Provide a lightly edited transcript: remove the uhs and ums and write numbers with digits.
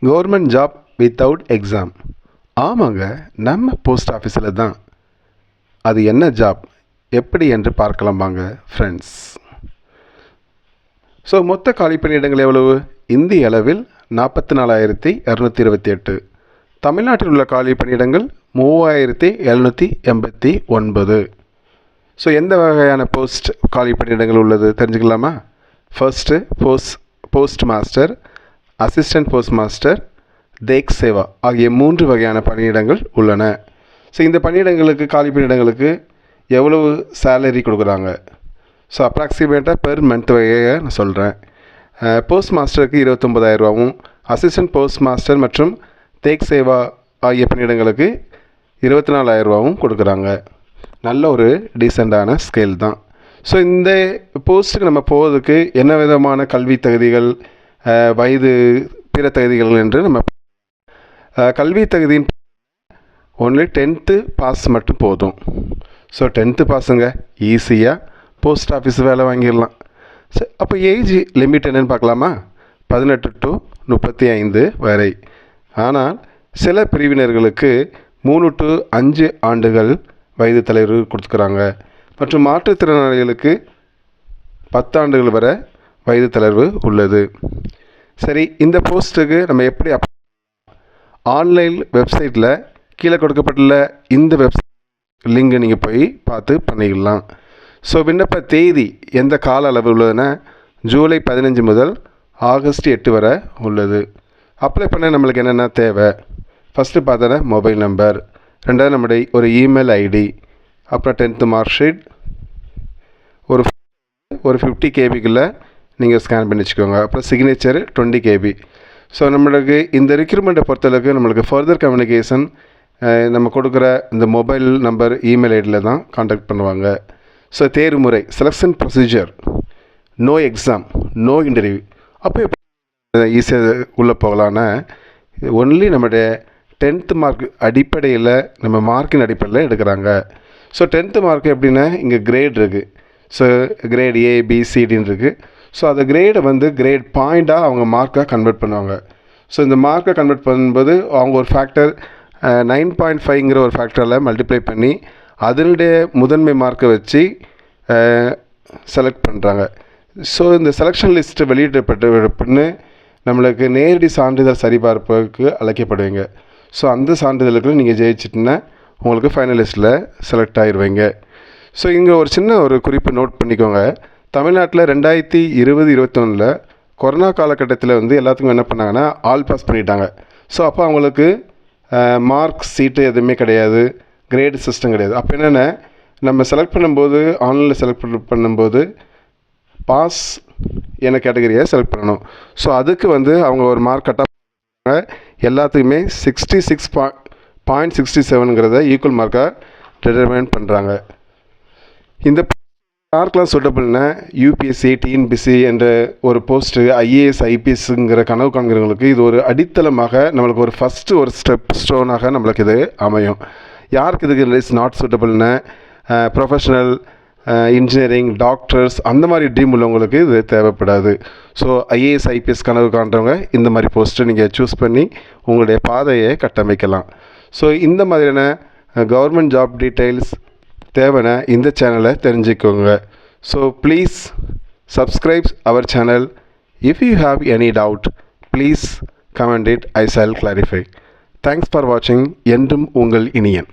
Government job without exam. ஆமாங்க, நம்ம post ஆஃபீஸில் தான். அது என்ன ஜாப், எப்படி என்று பார்க்கலாம் வாங்க ஃப்ரெண்ட்ஸ். ஸோ மொத்த காலி பணியிடங்கள் எவ்வளவு? இந்திய அளவில் 44,228. தமிழ்நாட்டில் உள்ள காலி பணியிடங்கள் 3,789. ஸோ எந்த வகையான காலி பணியிடங்கள் உள்ளது தெரிஞ்சுக்கலாமா? First post master, assistant post master, தேக் சேவா ஆகிய 3 வகையான பணியிடங்கள் உள்ளன. ஸோ இந்த பணியிடங்களுக்கு காலி பணியிடங்களுக்கு எவ்வளவு சேலரி கொடுக்குறாங்க? ஸோ அப்ராக்சிமேட்டாக பெர் மந்த் வகையை நான் சொல்கிறேன். போஸ்ட் மாஸ்டருக்கு 29,000 அசிஸ்டன்ட் போஸ்ட் மாஸ்டர் மற்றும் தேக் சேவா ஆகிய பணியிடங்களுக்கு 24,000 கொடுக்குறாங்க. நல்ல ஒரு டீசெண்டான ஸ்கேல் தான். ஸோ இந்த போஸ்ட்டுக்கு நம்ம போவதுக்கு என்ன விதமான கல்வி தகுதிகள், வயது, பிற தகுதிகள் என்று நம்ம கல்வி தகுதியின் ஒன்லி 10th பாஸ் மட்டும் போதும். ஸோ 10th பாஸுங்க, ஈஸியாக போஸ்ட் ஆஃபீஸ் வேலை வாங்கிடலாம். சரி, அப்போ ஏஜ் லிமிட் என்னென்னு பார்க்கலாமா? 18 to 35 வரை. ஆனால் சில பிரிவினர்களுக்கு 3 to 5 ஆண்டுகள் வயது தலைவர் கொடுத்துக்கிறாங்க. மற்றும் மாற்றுத்திறனாளிகளுக்கு 10 ஆண்டுகள் வரை வயது தளர்வு உள்ளது. சரி, இந்த போஸ்ட்டுக்கு நம்ம எப்படி ஆன்லைன் வெப்சைட்டில் கீழே கொடுக்கப்பட்டுள்ள இந்த வெப்சைட் லிங்கை நீங்கள் போய் பார்த்து பண்ணிக்கலாம். ஸோ விண்ணப்ப தேதி எந்த கால அளவு உள்ளதுன்னா ஜூலை 15 முதல் ஆகஸ்ட் 8 வரை உள்ளது. அப்ளை பண்ண நம்மளுக்கு என்னென்ன தேவை? ஃபஸ்ட்டு பார்த்தோன்னா மொபைல் நம்பர், ரெண்டாவது நம்முடைய ஒரு இமெயில் ஐடி, அப்புறம் 10th மார்க் ஷீட், ஒரு 50 KBக்குள்ளே நீங்கள் ஸ்கேன் பண்ணி வச்சுக்கோங்க. அப்புறம் சிக்னேச்சர் 20 KB. ஸோ நம்மளுக்கு இந்த ரெக்ரூட்மெண்ட்டை பொறுத்தளவுக்கு நம்மளுக்கு ஃபர்தர் கம்யூனிகேஷன் நம்ம கொடுக்குற இந்த மொபைல் நம்பர், இமெயில் ஐடியில் தான் காண்டாக்ட் பண்ணுவாங்க. ஸோ தேர்வு முறை, selection procedure, no exam, no interview. அப்போ ஈஸியாக உள்ளே போகலான்னா ஒன்லி நம்முடைய 10th மார்க் அடிப்படையில், நம்ம மார்க்கின் அடிப்படையில் எடுக்கிறாங்க. ஸோ 10th மார்க் எப்படின்னா இங்கே கிரேட் இருக்குது. So grade A, B, C, Dன்னு இருக்குது. ஸோ அந்த கிரேடை கிரேட் பாயிண்ட்டாக அவங்க மார்க்காக கன்வெர்ட் பண்ணுவாங்க. ஸோ இந்த மார்க்கை கன்வெர்ட் பண்ணும்போது அவங்க ஒரு ஃபேக்டர் 9.5ங்கிற ஒரு ஃபேக்டரில் மல்டிப்ளை பண்ணி அதனுடைய முதன்மை மார்க்கை வச்சு செலக்ட் பண்ணுறாங்க. ஸோ இந்த செலெக்ஷன் லிஸ்ட்டு வெளியிடப்பட்ட பின்னு நம்மளுக்கு நேரடி சான்றிதழ் சரிபார்ப்புக்கு அழைக்கப்படுவீங்க. ஸோ அந்த சான்றிதழுக்கு நீங்கள் ஜெயிச்சிட்டுன்னா உங்களுக்கு ஃபைனலிஸ்ட்டில் செலக்ட் ஆகிடுவீங்க. ஸோ இங்கே ஒரு சின்ன ஒரு குறிப்பு நோட் பண்ணிக்கோங்க. தமிழ்நாட்டில் 2020-21 கொரோனா காலகட்டத்தில் எல்லாத்துக்கும் என்ன பண்ணாங்கன்னா ஆல் பாஸ் பண்ணிட்டாங்க. ஸோ அப்போ அவங்களுக்கு மார்க் சீட்டு எதுவுமே கிடையாது, கிரேடு சிஸ்டம் கிடையாது. அப்போ என்னென்ன, நம்ம செலக்ட் பண்ணும்போது, ஆன்லைனில் செலக்ட் பண்ணும்போது பாஸ் என்ன கேட்டகரியை செலக்ட் பண்ணணும். ஸோ அதுக்கு அவங்க ஒரு மார்க் கட் ஆஃப் எல்லாத்துக்குமே 66.67ங்கிறத ஈக்குவல் மார்க்காக டிட்டர்மைன் பண்ணுறாங்க. இந்த யாருக்கெல்லாம் சூட்டபிள்னா UPSC, TNPSC என்ற ஒரு போஸ்ட்டு, IAS, IPSங்கிற கனவு காண்கிறவங்களுக்கு இது ஒரு அடித்தளமாக, நம்மளுக்கு ஒரு ஃபஸ்ட்டு ஒரு ஸ்டெப் ஸ்டோனாக நம்மளுக்கு இது அமையும். யாருக்கு இதுக்கு இஸ் நாட் சூட்டபிள்னா ப்ரொஃபஷனல், இன்ஜினியரிங், டாக்டர்ஸ் அந்த மாதிரி ட்ரீம் உள்ளவங்களுக்கு இது தேவைப்படாது. ஸோ IAS, IPS கனவு காண்றவங்க இந்த மாதிரி போஸ்ட்டு நீங்கள் சூஸ் பண்ணி உங்களுடைய பாதையை கட்டமைக்கலாம். ஸோ இந்த மாதிரியான கவர்மெண்ட் ஜாப் டீட்டெயில்ஸ் தேவைன்னா இந்த சேனலை தெரிஞ்சுக்கோங்க. So please subscribe our channel. If you have any doubt please comment it, I shall clarify. Thanks for வாட்சிங். என்றும் உங்கள் இனியன்.